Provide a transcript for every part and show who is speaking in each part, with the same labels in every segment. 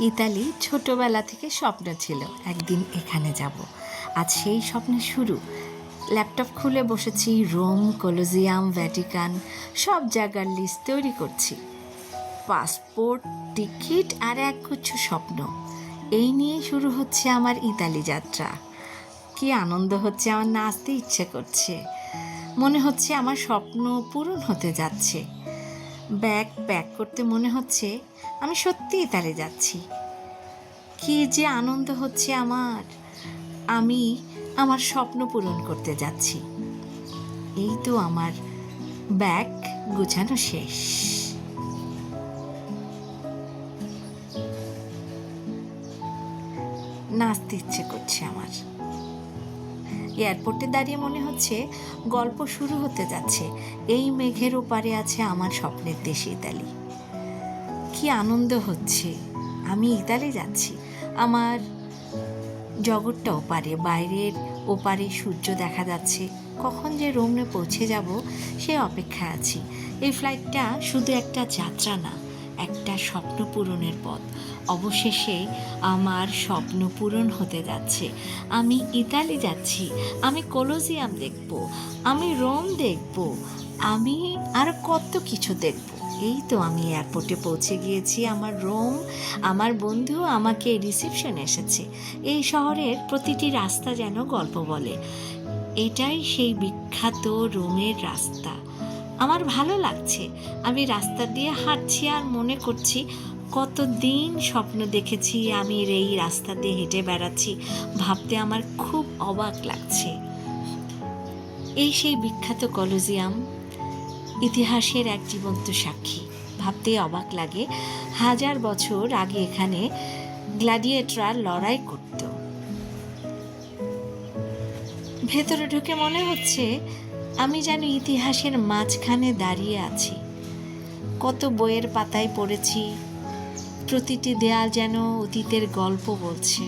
Speaker 1: Italy ছোটবেলা থেকে স্বপ্ন ছিল একদিন এখানে যাব। আজ সেই স্বপ্নের শুরু। ল্যাপটপ খুলে বসেছি, রোম, কলোজিয়াম, ভ্যাটিকান সব জায়গার লিস্ট তৈরি করছি। পাসপোর্ট, টিকিট আর একগুচ্ছ স্বপ্ন, এই নিয়ে শুরু হচ্ছে আমার ইতালি যাত্রা। কি আনন্দ হচ্ছে, আমার নাচতে ইচ্ছে করছে, মনে হচ্ছে আমার স্বপ্ন পূরণ হতে যাচ্ছে। ব্যাগ প্যাক করতে মনে হচ্ছে আমি সত্যি ইতালি যাচ্ছি। কি যে আনন্দ হচ্ছে আমার, আমি আমার স্বপ্ন পূরণ করতে যাচ্ছি। এই তো আমার ব্যাগ গোছানো শেষ। নাচতে ইচ্ছে করছে আমার। এয়ারপোর্টে দাঁড়িয়ে মনে হচ্ছে গল্প শুরু হতে যাচ্ছে। এই মেঘের ওপারে আছে আমার স্বপ্নের দেশ ইতালি। কি আনন্দ হচ্ছে, আমি ইতালি যাচ্ছি। আমার জগৎটা ওপারে, বাইরের ওপারে সূর্য দেখা যাচ্ছে। কখন যে রোমে পৌঁছে যাব সে অপেক্ষায় আছি। এই ফ্লাইটটা শুধু একটা যাত্রা না, একটা স্বপ্ন পূরণের পথ। অবশেষে আমার স্বপ্ন পূরণ হতে যাচ্ছে। আমি ইতালি যাচ্ছি, আমি কলোজিয়াম দেখব, আমি রোম দেখব, আমি আর কত কিছু দেখব। এই তো আমি এয়ারপোর্টে পৌঁছে গিয়েছি। আমার রোম, আমার বন্ধু আমাকে রিসেপশনে এসেছে। এই শহরের প্রতিটি রাস্তা যেন গল্প বলে। এটাই সেই বিখ্যাত রোমের রাস্তা। আমার ভালো লাগছে। আমি রাস্তা দিয়ে হাঁটছি আর মনে করছি কতদিন স্বপ্ন দেখেছি আমি এই রাস্তা দিয়ে হেঁটে বেড়াচ্ছি। ভাবতে আমার খুব অবাক লাগছে। এই সেই বিখ্যাত কলোজিয়াম, ইতিহাসের এক জীবন্ত সাক্ষী। ভাবতে অবাক লাগে, 1000 বছর আগে এখানে গ্ল্যাডিয়েটররা লড়াই করত। ভেতরে ঢুকে মনে হচ্ছে আমি যেন ইতিহাসের মাঝখানে দাঁড়িয়ে আছি। কত বইয়ের পাতায় পড়েছি, প্রতিটি দেয়াল যেন অতীতের গল্প বলছে।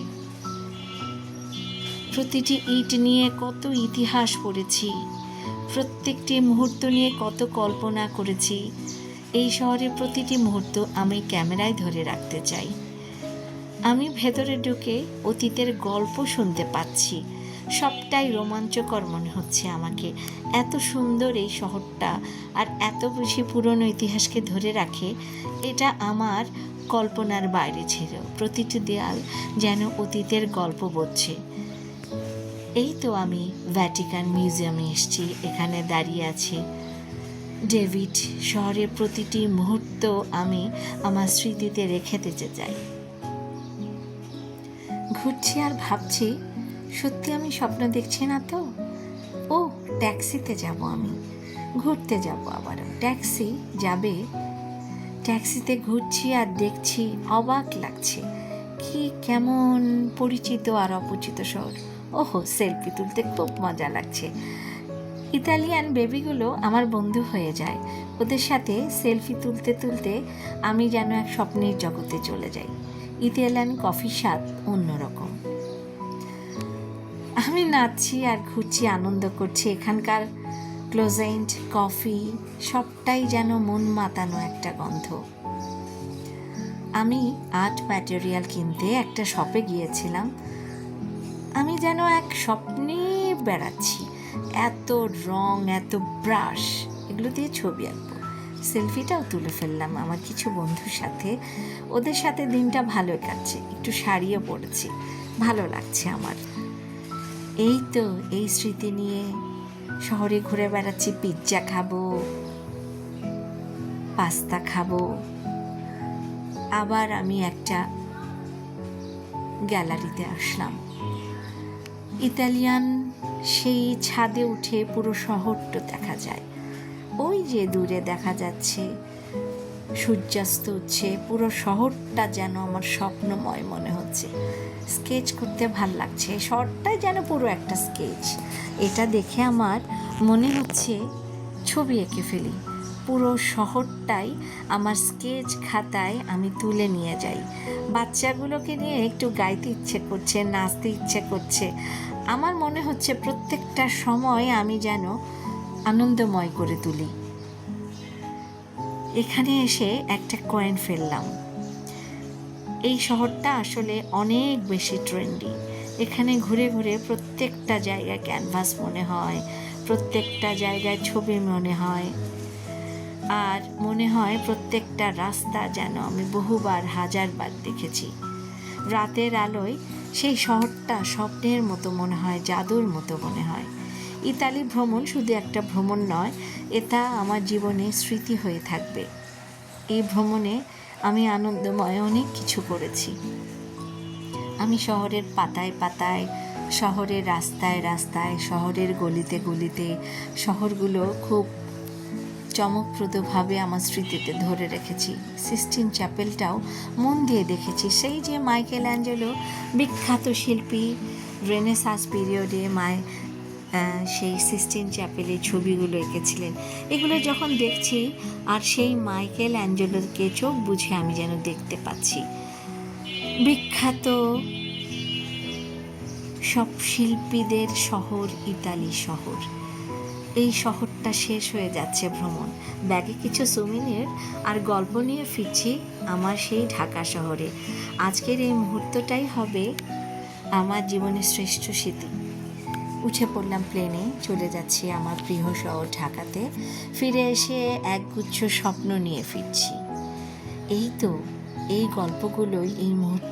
Speaker 1: প্রতিটি ইট নিয়ে কত ইতিহাস পড়েছি, প্রত্যেকটি মুহূর্ত নিয়ে কত কল্পনা করেছি। এই শহরের প্রতিটি মুহূর্ত আমি ক্যামেরায় ধরে রাখতে চাই। আমি ভেতরে ঢুকে অতীতের গল্প শুনতে পাচ্ছি। সবটাই রোমাঞ্চকর মনে হচ্ছে আমাকে। এত সুন্দর এই শহরটা, আর এত বেশি পুরনো ইতিহাসকে ধরে রাখে, এটা আমার কল্পনার বাইরে ছিল। প্রতিটি দেয়াল যেন অতীতের গল্প বলছে। এই তো আমি ভ্যাটিকান মিউজিয়ামে এসেছি, এখানে দাঁড়িয়ে আছি ডেভিড। শহরের প্রতিটি মুহূর্ত আমি আমার স্মৃতিতে রেখে দিতে চাই। ঘুরছি আর ভাবছি, সত্যি আমি স্বপ্ন দেখছি না তো? ও, ট্যাক্সিতে যাব, আমি ঘুরতে যাব আবারও। ট্যাক্সি যাবে, ট্যাক্সিতে ঘুরছি আর দেখছি, অবাক লাগছে। কি কেমন পরিচিত আর অপরিচিত শহর। ওহো, সেলফি তুলতে খুব মজা লাগছে। ইতালিয়ান বেবিগুলো আমার বন্ধু হয়ে যায়। ওদের সাথে সেলফি তুলতে তুলতে আমি যেন এক স্বপ্নের জগতে চলে যাই। ইতালিয়ান কফির স্বাদ অন্যরকম। আমি নাচছি আর ঘুরছি, আনন্দ করছি। এখানকার ক্লোজেন্ট, কফি সবটাই যেন মন মাতানো একটা গন্ধ। আমি আর্ট ম্যাটেরিয়াল কিনতে একটা শপে গিয়েছিলাম। আমি যেন এক স্বপ্নে বেড়াচ্ছি। এত রং, এত ব্রাশ, এগুলো দিয়ে ছবি আঁকবো। সেলফিটাও তুলে ফেললাম আমার কিছু বন্ধুর সাথে। ওদের সাথে দিনটা ভালো কাটছে, একটু শাড়িও পরেছি, ভালো লাগছে আমার। এই তো এই স্মৃতি নিয়ে শহরে ঘুরে বেড়াচ্ছি। পিৎজা খাবো, পাস্তা খাবো। আবার আমি একটা গ্যালারিতে আসলাম। ইতালিয়ান সেই ছাদে উঠে পুরো শহরটা দেখা যায়। ওই যে দূরে দেখা যাচ্ছে সূর্যাস্ত হচ্ছে। পুরো শহরটা যেন আমার স্বপ্নময় মনে হচ্ছে। স্কেচ করতে ভাল লাগছে, শহরটাই যেন পুরো একটা স্কেচ। এটা দেখে আমার মনে হচ্ছে ছবি এঁকে ফেলি। পুরো শহরটাই আমার স্কেচ খাতায় আমি তুলে নিয়ে যাই। বাচ্চাগুলোকে নিয়ে একটু গাইতে ইচ্ছে করছে, নাচতে ইচ্ছে করছে। আমার মনে হচ্ছে প্রত্যেকটা সময় আমি যেন আনন্দময় করে তুলি। এখানে এসে একটা কয়েন ফেললাম। এই শহরটা আসলে অনেক বেশি ট্রেন্ডি। এখানে ঘুরে ঘুরে প্রত্যেকটা জায়গায় ক্যানভাস মনে হয়, প্রত্যেকটা জায়গায় ছবি মনে হয়, আর মনে হয় প্রত্যেকটা রাস্তা যেন আমি বহুবার হাজারবার দেখেছি। রাতের আলোয় সেই শহরটা স্বপ্নের মতো মনে হয়, জাদুর মতো মনে হয়। ইতালি ভ্রমণ শুধু একটা ভ্রমণ নয়, এটা আমার জীবনে স্মৃতি হয়ে থাকবে। এই ভ্রমণে আমি আনন্দময় অনেক কিছু করেছি। আমি শহরের পাতায় পাতায়, শহরের রাস্তায় রাস্তায়, শহরের গলিতে গলিতে শহরগুলো খুব চমকপ্রদভাবে আমার স্মৃতিতে ধরে রেখেছি। সিস্টিন চ্যাপেলটাও মন দিয়ে দেখেছি। সেই যে মাইকেল অ্যাঞ্জেলো, বিখ্যাত শিল্পী, রেনেসাঁস পিরিয়ডে সেই সিস্টিন চ্যাপেলে ছবিগুলো এঁকেছিলেন। এগুলো যখন দেখছি আর সেই মাইকেল অ্যাঞ্জেলোকে চোখ বুঝে আমি যেন দেখতে পাচ্ছি। বিখ্যাত সব শিল্পীদের শহর ইতালি শহর। এই শহরটা শেষ হয়ে যাচ্ছে ভ্রমণ। ব্যাগে কিছু সুমিনির আর গল্প নিয়ে ফিরছি আমার সেই ঢাকা শহরে। আজকের এই মুহূর্তটাই হবে আমার জীবনের শ্রেষ্ঠ স্মৃতি। উঠে পড়লাম প্লেনে, চলে যাচ্ছি আমার প্রিয় শহর ঢাকাতে। ফিরে এসে একগুচ্ছ স্বপ্ন নিয়ে ফিরছি। এই তো, এই গল্পগুলোই এই মুহূর্তে